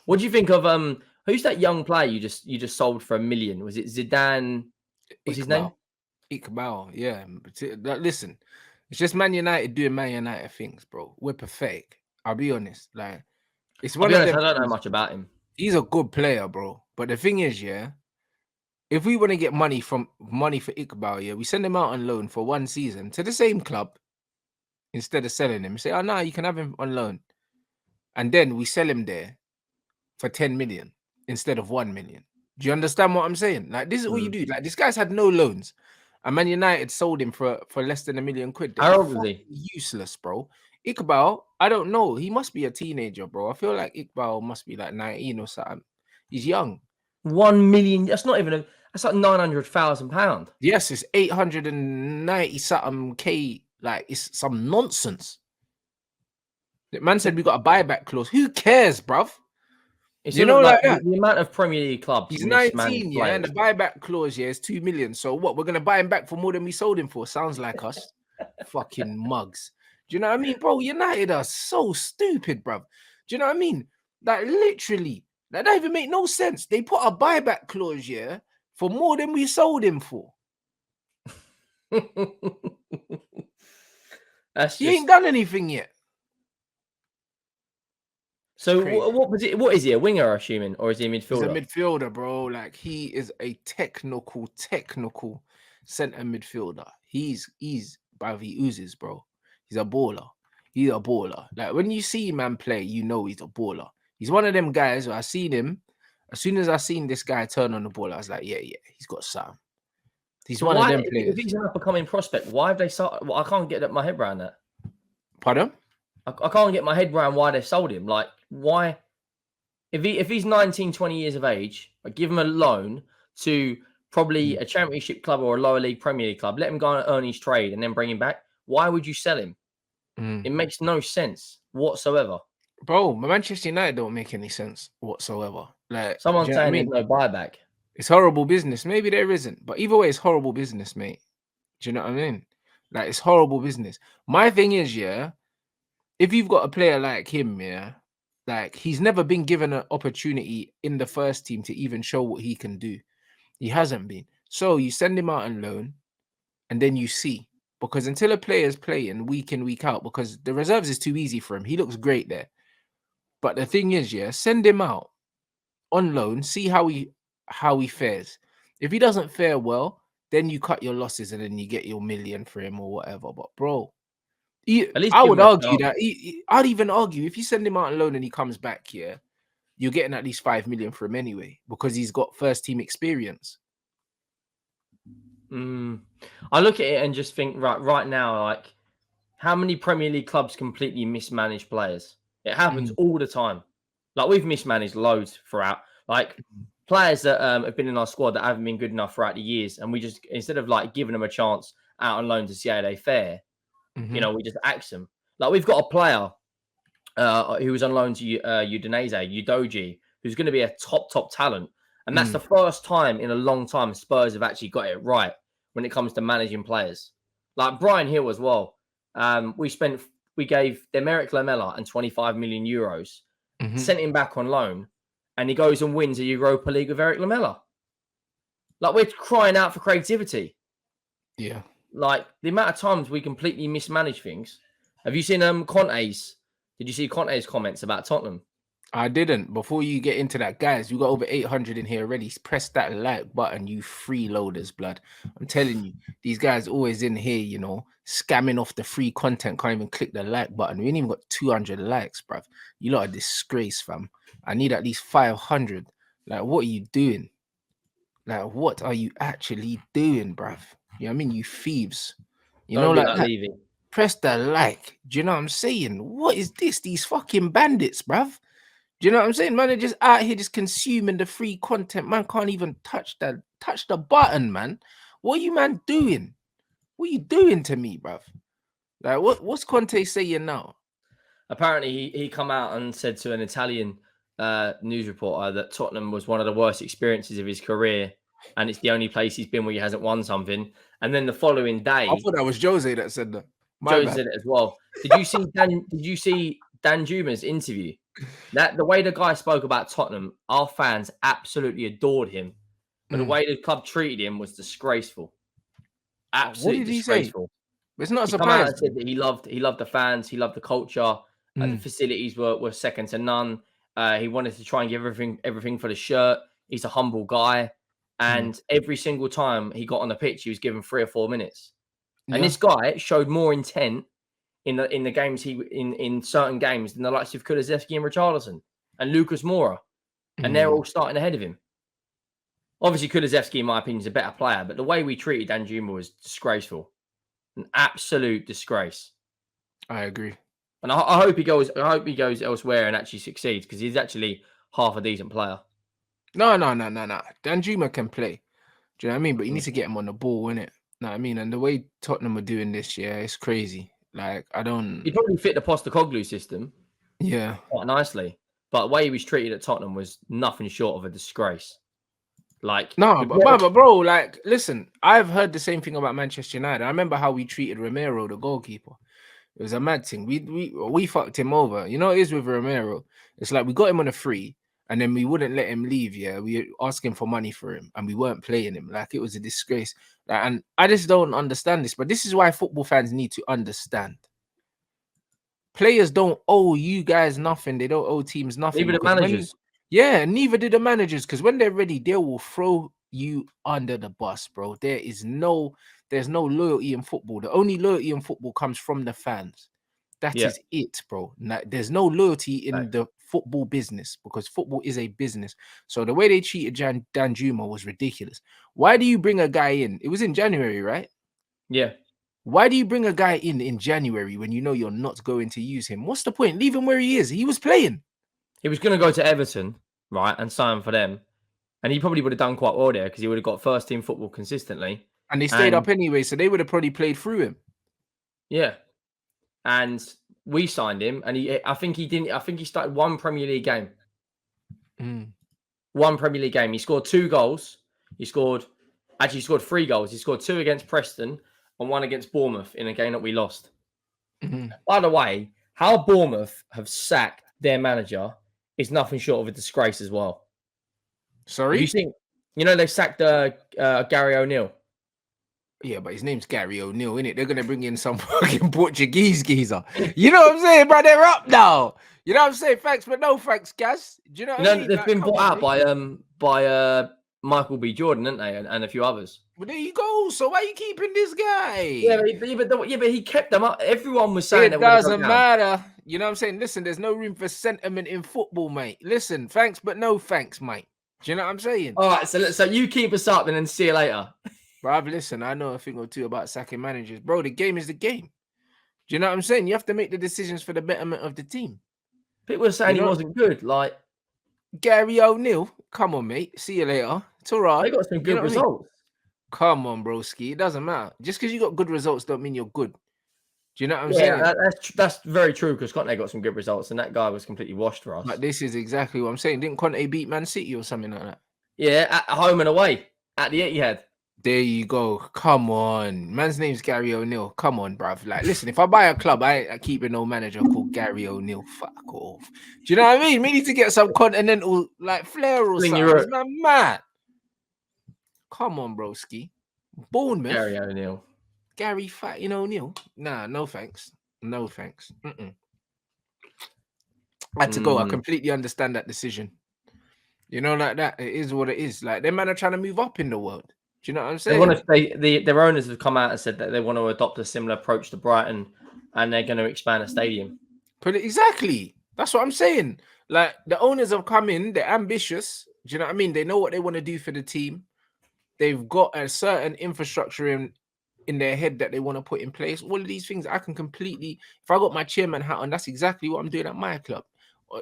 What do you think of who's that young player you just sold for $1 million? Was it Zidane? What's his name? IQBAL, yeah. Listen, it's just Man United doing Man United things, bro. We're pathetic. I'll be honest. Like, it's I'll one be of honest, them. I don't know much about him. He's a good player, bro. But the thing is, yeah, if we want to get money for IQBAL, yeah, we send him out on loan for 1 season to the same club instead of selling him. Say, oh no, you can have him on loan, and then we sell him there for 10 million instead of 1 million. Do you understand what I'm saying? Like, this is what you do. Like, this guy's had no loans, and Man United sold him for less than £1 million. How old was he? Useless, bro. IQBAL, I don't know. He must be a teenager, bro. I feel like IQBAL must be like 19 or something. He's young. 1 million. That's not even that's like £900,000. Yes, it's 890 something K. Like, it's some nonsense. The man said we got a buyback clause. Who cares, bruv? You know, like that. The amount of Premier League clubs. He's 19, yeah, and the buyback clause, yeah, is 2 million. So what? We're gonna buy him back for more than we sold him for. Sounds like us. Fucking mugs. Do you know what I mean, bro? United are so stupid, bruv. Do you know what I mean? Like, literally, that don't even make no sense. They put a buyback clause, yeah, for more than we sold him for. He ain't done anything yet. So what is he, a winger, assuming, or is he a midfielder? He's a midfielder, bro. Like, he is a technical centre midfielder. He's bruv, he oozes, bro. He's a baller. He's a baller. Like, when you see man play, you know he's a baller. He's one of them guys where I seen him. As soon as I seen this guy turn on the ball, I was like, yeah, he's got something. He's one of them players. If he's an up-and-coming prospect, why have they sold? Well, I can't get my head around that. Pardon? I can't get my head around why they sold him. Like, why? If he's 19, 20 years of age, I give him a loan to probably a championship club or a lower league Premier League club. Let him go and earn his trade and then bring him back. Why would you sell him? It makes no sense whatsoever. Bro, Manchester United don't make any sense whatsoever. Like, someone's saying there's no buyback. It's horrible business. Maybe there isn't, but either way, it's horrible business, mate. Do you know what I mean? Like, it's horrible business. My thing is, yeah, if you've got a player like him, yeah, like, he's never been given an opportunity in the first team to even show what he can do. He hasn't been. So you send him out on loan, and then you see. Because until a player's playing week in, week out, because the reserves is too easy for him. He looks great there. But the thing is, yeah, send him out on loan, see how he fares. If he doesn't fare well, then you cut your losses and then you get your $1 million for him or whatever. But bro, I would argue that I'd even argue if you send him out on loan and he comes back here, you're getting at least $5 million for him anyway, because he's got first team experience. I look at it and just think, right now, like, how many Premier League clubs completely mismanage players? It happens all the time. Like, we've mismanaged loads throughout. Like, players that have been in our squad that haven't been good enough throughout the years, and we just, instead of like giving them a chance out on loan to see how they fare, you know, we just axe them. Like, we've got a player who was on loan to Udoji, who's going to be a top talent. And that's the first time in a long time Spurs have actually got it right when it comes to managing players. Like Brian Hill as well. We gave Demeric Lamela and 25 million euros, sent him back on loan, and he goes and wins a Europa League with Eric Lamela. Like, we're crying out for creativity. Yeah. Like, the amount of times we completely mismanage things. Have you seen Conte's? Did you see Conte's comments about Tottenham? I didn't. Before you get into that, guys, you got over 800 in here already. Press that like button, you freeloaders, blood. I'm telling you, these guys always in here, you know, scamming off the free content. Can't even click the like button. We ain't even got 200 likes, bruv. You lot are disgrace, fam. I need at least 500. Like, what are you doing? Like, what are you actually doing, bruv? You know what I mean? You thieves. You know, like that. Press the like. Do you know what I'm saying? What is this? These fucking bandits, bruv. Do you know what I'm saying? Man, they're just out here just consuming the free content. Man can't even touch the button, man. What are you, man, doing? What are you doing to me, bruv? Like, what's Conte saying now? Apparently, he come out and said to an Italian news reporter that Tottenham was one of the worst experiences of his career, and it's the only place he's been where he hasn't won something. And then the following day, I thought that was Jose that said that. Jose said it as well. Did you see Danjuma's interview? That the way the guy spoke about Tottenham, our fans absolutely adored him, but the way the club treated him was disgraceful. What Absolutely did he say? disgraceful. It's not a He come out surprise. and said that he loved the fans, he loved the culture, the facilities were second to none. He wanted to try and give everything for the shirt. He's a humble guy, and every single time he got on the pitch, he was given 3 or 4 minutes. And this guy showed more intent in the games in certain games than the likes of Kulusevski and Richarlison and Lucas Moura, and they're all starting ahead of him. Obviously, Kulusevski, in my opinion, is a better player, but the way we treated Danjuma was disgraceful. An absolute disgrace. I agree. And I hope he goes. I hope he goes elsewhere and actually succeeds, because he's actually half a decent player. No. Danjuma can play. Do you know what I mean? But you need to get him on the ball, innit? Know what I mean? And the way Tottenham are doing this year, it's crazy. Like, I don't. He probably fit the Postecoglou system. Yeah. Quite nicely, but the way he was treated at Tottenham was nothing short of a disgrace. Like, no, but bro, like, listen, I've heard the same thing about Manchester United. I remember how we treated Romero, the goalkeeper. It was a mad thing. We fucked him over. You know, it is with Romero. It's like we got him on a free, and then we wouldn't let him leave. Yeah, we were asking for money for him, and we weren't playing him. Like, it was a disgrace. And I just don't understand this. But this is why football fans need to understand. Players don't owe you guys nothing. They don't owe teams nothing. Even the managers. Neither do the managers. Because when they're ready, they will throw you under the bus, bro. There's no loyalty in football. The only loyalty in football comes from the fans. That is it, bro. There's no loyalty in the football business, because football is a business. So the way they treated Danjuma was ridiculous. Why do you bring a guy in? It was in January, right? Yeah. Why do you bring a guy in January when you know you're not going to use him? What's the point? Leave him where he is. He was playing. He was going to go to Everton, right, and sign for them. And he probably would have done quite well there, because he would have got first team football consistently. And they stayed up anyway, so they would have probably played through him. Yeah. And we signed him, and I think he started one Premier League game. One Premier League game. He scored 2 goals. He scored 3 goals. He scored 2 against Preston and 1 against Bournemouth in a game that we lost. By the way, how Bournemouth have sacked their manager is nothing short of a disgrace as well. Sorry? They sacked Gary O'Neill. Yeah, but his name's Gary O'Neill, innit? They're going to bring in some fucking Portuguese geezer. You know what I'm saying, bro? They're up now. You know what I'm saying? Thanks, but no thanks, Gaz. Do you know what I mean? They've been bought out by Michael B. Jordan, haven't they? And a few others. Well, there you go. So why are you keeping this guy? Yeah, but he kept them up. Everyone was saying it doesn't matter. You know what I'm saying? Listen, there's no room for sentiment in football, mate. Listen, thanks, but no thanks, mate. Do you know what I'm saying? All right, so you keep us up and then see you later. Bruv, listen, I know a thing or two about sacking managers. Bro, the game is the game. Do you know what I'm saying? You have to make the decisions for the betterment of the team. People were saying he wasn't good. Like, Gary O'Neill, come on, mate. See you later. It's all right. They got some good results. Come on, broski. It doesn't matter. Just because you got good results don't mean you're good. Do you know what I'm saying? Yeah, that's very true, because Conte got some good results, and that guy was completely washed for us. But this is exactly what I'm saying. Didn't Conte beat Man City or something like that? Yeah, at home and away at the Etihad. There you go. Come on. Man's name's Gary O'Neill. Come on, bruv. Like, listen, if I buy a club, I keep a no manager called Gary O'Neill. Fuck off. Do you know what I mean? We need to get some continental, like, flair or something. It's not mad. Come on, broski. Bournemouth. Gary O'Neill. Gary fucking O'Neill. Nah, no thanks. No thanks. I had to go. I completely understand that decision. You know, like that. It is what it is. Like, them man are trying to move up in the world. Do you know what I'm saying? Their owners have come out and said that they want to adopt a similar approach to Brighton, and they're going to expand a stadium. Exactly. That's what I'm saying. Like, the owners have come in, they're ambitious. Do you know what I mean? They know what they want to do for the team. They've got a certain infrastructure in their head that they want to put in place. All of these things I can completely, if I got my chairman hat on, that's exactly what I'm doing at my club.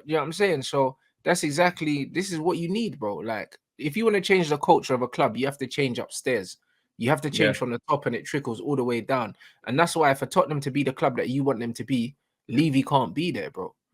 You know what I'm saying? So this is what you need, bro. Like, if you want to change the culture of a club, you have to change upstairs. You have to change from the top, and it trickles all the way down. And that's why for Tottenham to be the club that you want them to be, Levy can't be there, bro.